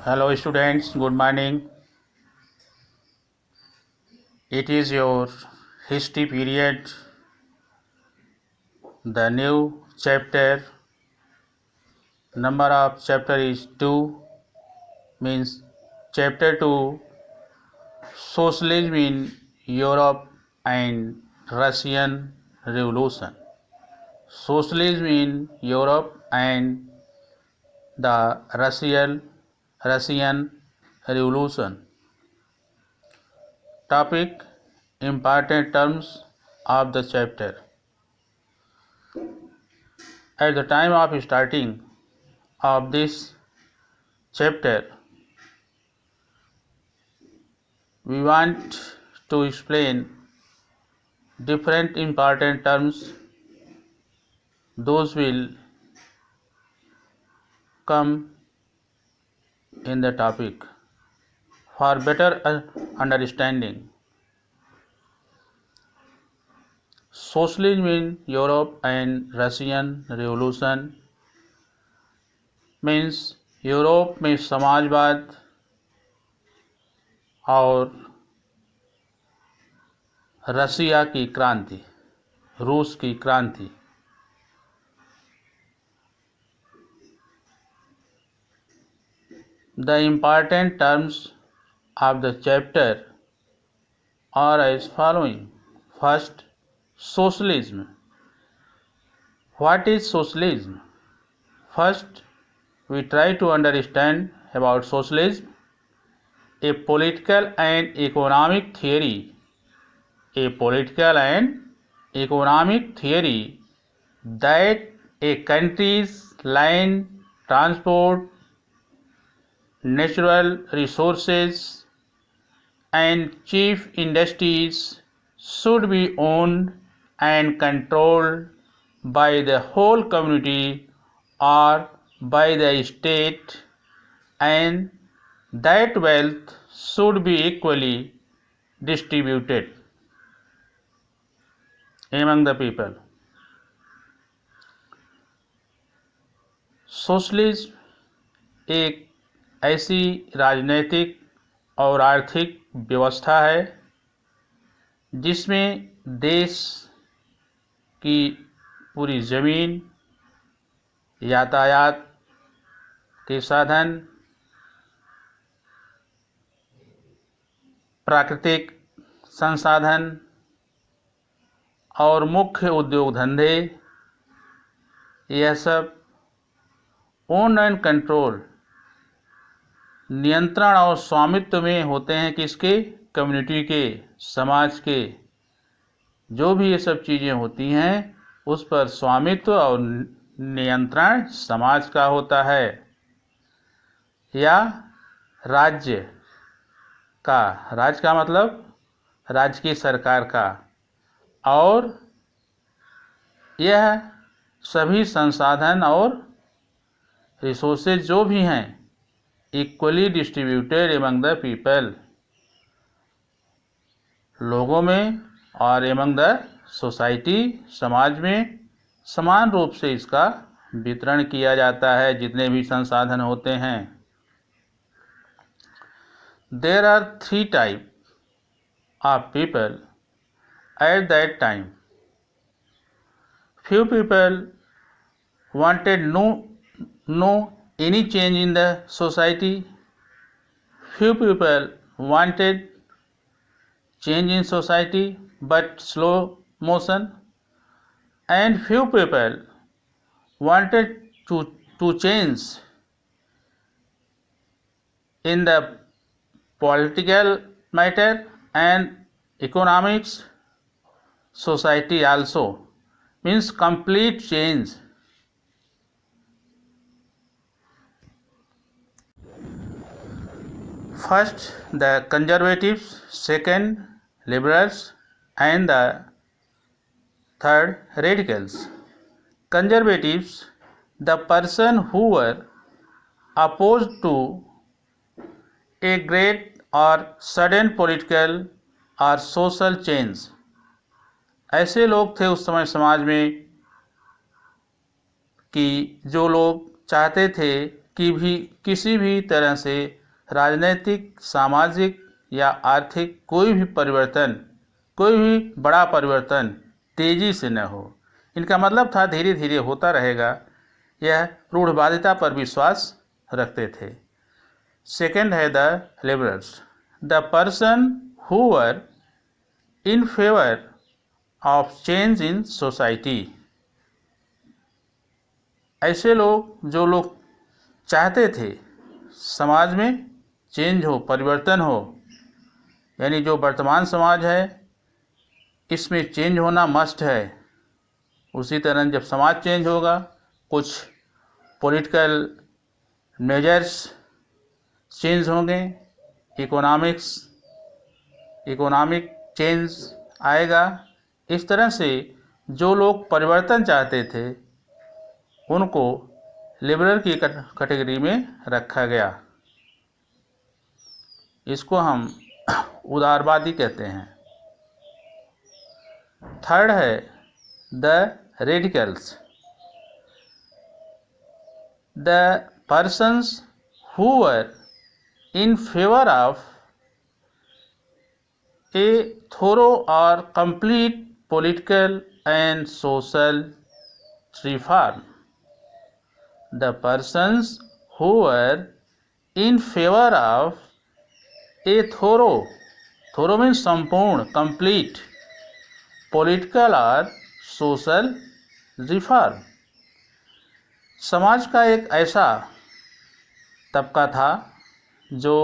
Hello students, good morning. It is your history period. The new chapter, number of chapter is 2, means chapter 2, Socialism in Europe and Russian Revolution. Socialism in Europe and the Russian Revolution. Topic: Important terms of the chapter. At the time of starting of this chapter, we want to explain different important terms. Those will come in the topic for better understanding. Socialism in Europe and Russian Revolution means Europe में समाजवाद और रसिया की क्रांति, रूस की क्रांति। The important terms of the chapter are as following. First, socialism. What is socialism? First, we try to understand about socialism, a political and economic theory. A political and economic theory that a country's land, transport, natural resources and chief industries should be owned and controlled by the whole community or by the state, and that wealth should be equally distributed among the people. Socialism एक ऐसी राजनीतिक और आर्थिक व्यवस्था है जिसमें देश की पूरी ज़मीन, यातायात के साधन, प्राकृतिक संसाधन और मुख्य उद्योग धंधे, यह सब ओन एंड कंट्रोल, नियंत्रण और स्वामित्व में होते हैं। किसके? कम्युनिटी के, समाज के। जो भी ये सब चीज़ें होती हैं उस पर स्वामित्व और नियंत्रण समाज का होता है या राज्य का। राज्य का मतलब राज्य की सरकार का। और यह सभी संसाधन और रिसोर्सेज जो भी हैं equally distributed among the people, लोगों में और एमंग द सोसाइटी, समाज में समान रूप से इसका वितरण किया जाता है जितने भी संसाधन होते हैं। There are 3 type of people at that time. Few people wanted no any change in the society. Few people wanted change in society but slow motion, and few people wanted to change in the political matter and economics, society also, means complete change. First the conservatives, second liberals, and the third radicals. Conservatives, the person who were opposed to a great or sudden political or social change. ऐसे लोग थे उस समय समाज में कि जो लोग चाहते थे की भी किसी भी तरह से राजनीतिक, सामाजिक या आर्थिक कोई भी परिवर्तन, कोई भी बड़ा परिवर्तन तेजी से न हो। इनका मतलब था धीरे धीरे होता रहेगा। यह रूढ़वादिता पर विश्वास रखते थे। सेकंड है the liberals, the person who were in favour of change in society. ऐसे लोग जो लोग चाहते थे समाज में चेंज हो, परिवर्तन हो, यानी जो वर्तमान समाज है इसमें चेंज होना मस्ट है। उसी तरह जब समाज चेंज होगा, कुछ पॉलिटिकल मेजर्स चेंज होंगे, इकोनॉमिक चेंज आएगा। इस तरह से जो लोग परिवर्तन चाहते थे उनको लिबरल की कैटेगरी में रखा गया। इसको हम उदारवादी कहते हैं। थर्ड है the radicals, the persons who were in favour of a thorough और complete political and social reform. The persons who were in favor of a thorough means संपूर्ण, complete political और social reform। समाज का एक ऐसा तबका था जो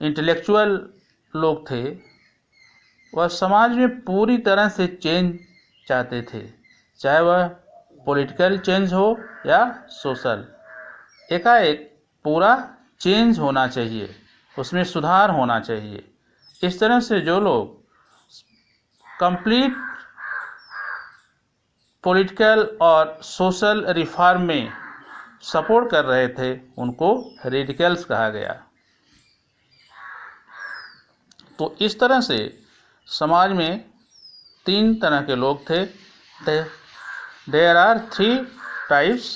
इंटेलेक्चुअल लोग थे, वह समाज में पूरी तरह से चेंज चाहते थे, चाहे वह पॉलिटिकल चेंज हो या सोशल। एकाएक पूरा चेंज होना चाहिए, उसमें सुधार होना चाहिए। इस तरह से जो लोग कंप्लीट पॉलिटिकल और सोशल रिफॉर्म में सपोर्ट कर रहे थे उनको रेडिकल्स कहा गया। तो इस तरह से समाज में तीन तरह के लोग थे। There are three types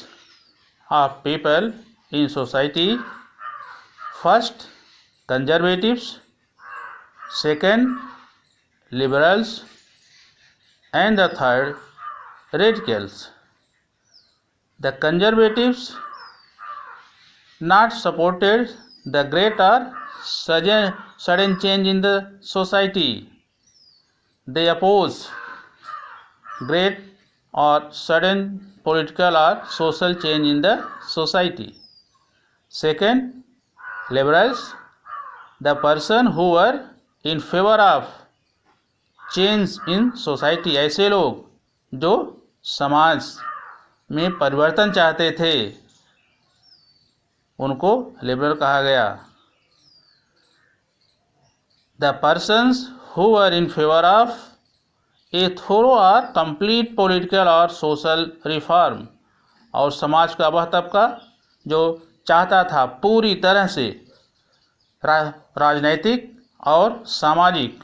of people in society. First, conservatives. Second, liberals. And the third, radicals. The conservatives not supported the great or sudden change in the society. They oppose great or sudden political or social change in the society. Second, liberals, the person who were in favor of change in society। ऐसे लोग जो समाज में परिवर्तन चाहते थे उनको liberal कहा गया। The persons who were in favor of A thorough और कंप्लीट पॉलिटिकल और सोशल रिफॉर्म, और समाज का वह तबका जो चाहता था पूरी तरह से राजनैतिक और सामाजिक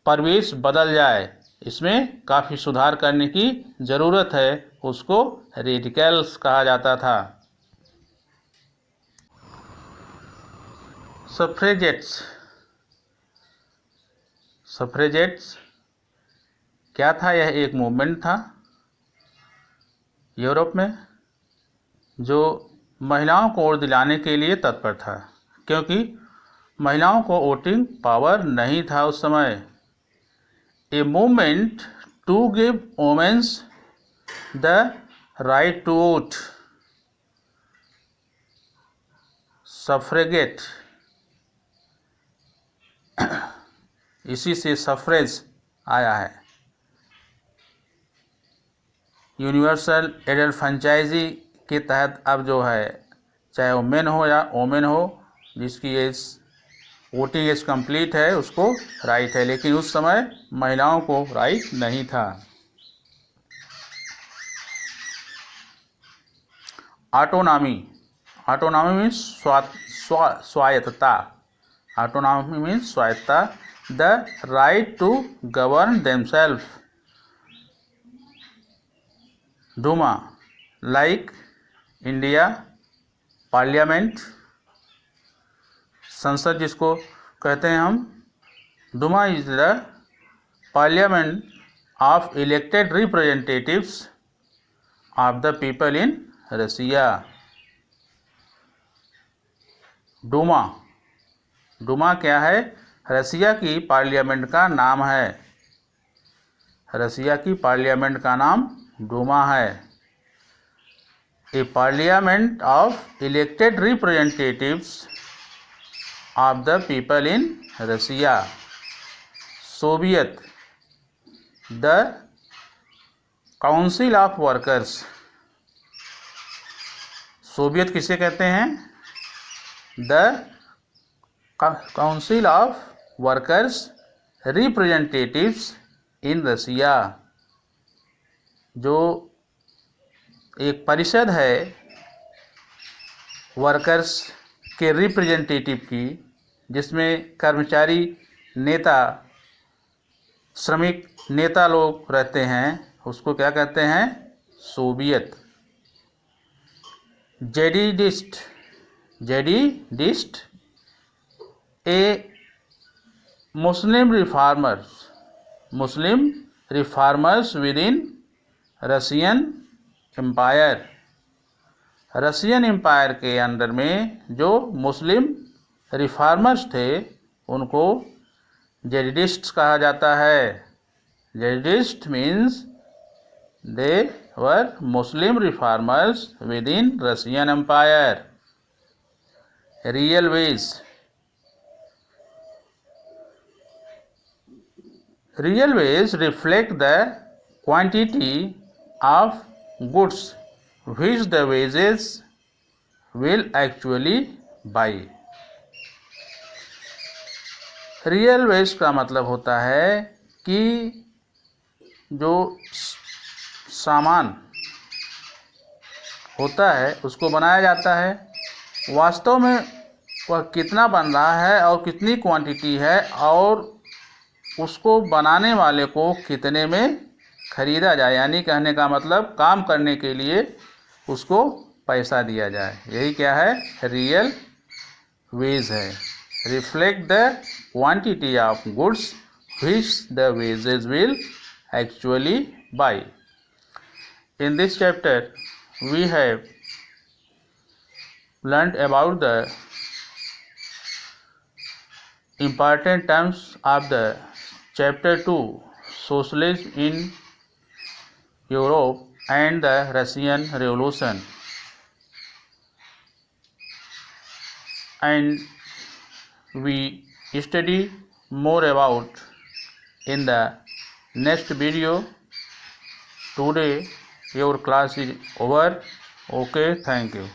परिवेश बदल जाए, इसमें काफ़ी सुधार करने की ज़रूरत है, उसको रेडिकल्स कहा जाता था। सफ्रेजेट्स क्या था? यह एक मूवमेंट था यूरोप में जो महिलाओं को वोट दिलाने के लिए तत्पर था, क्योंकि महिलाओं को वोटिंग पावर नहीं था उस समय। A movement to give womens the right to vote, suffragette, इसी से सफ्रेज आया है। यूनिवर्सल एडल्ट फ्रेंचाइजी के तहत अब जो है, चाहे वो मेन हो या वोमेन हो, जिसकी एज वोटिंग एज कंप्लीट है उसको राइट है, लेकिन उस समय महिलाओं को राइट नहीं था। ऑटोनॉमी मीन्स स्वायत्तता। ऑटोनॉमी मीन्स स्वायत्तता। The right to govern themselves, Duma, like India, parliament, संसद जिसको कहते हैं हम। Duma is the parliament of elected representatives of the people in Russia. Duma, Duma क्या है? रसिया की पार्लियामेंट का नाम है। रसिया की पार्लियामेंट का नाम डूमा है। A parliament of elected representatives of the people in Russia. Soviet, the council of workers. Soviet किसे कहते हैं? The council of workers representatives in Russia, जो एक परिषद है वर्कर्स के रिप्रेजेंटेटिव की, जिसमें कर्मचारी नेता, श्रमिक नेता लोग रहते हैं, उसको क्या कहते हैं? Soviet. Jadidist, Jadidist a Muslim reformers within Russian empire. Russian empire के अंदर में जो मुस्लिम रिफार्मर्स थे उनको जेडिडिस्ट्स कहा जाता है। Jadidist means they were Muslim reformers within Russian empire. Real wage, real wage reflect the quantity of goods which the wages will actually buy। Real veg का मतलब होता है कि जो सामान होता है उसको बनाया जाता है, वास्तव में वह कितना बन रहा है और कितनी क्वांटिटी है और उसको बनाने वाले को कितने में खरीदा जाए, यानी कहने का मतलब काम करने के लिए उसको पैसा दिया जाए। यही क्या है? रियल वेज है। Reflect the quantity of goods which the wages will actually buy। In this chapter we have learned about the important terms of the Chapter 2 Socialism in Europe and the Russian Revolution, and we study more about in the next video. Today your class is over. Okay, thank you.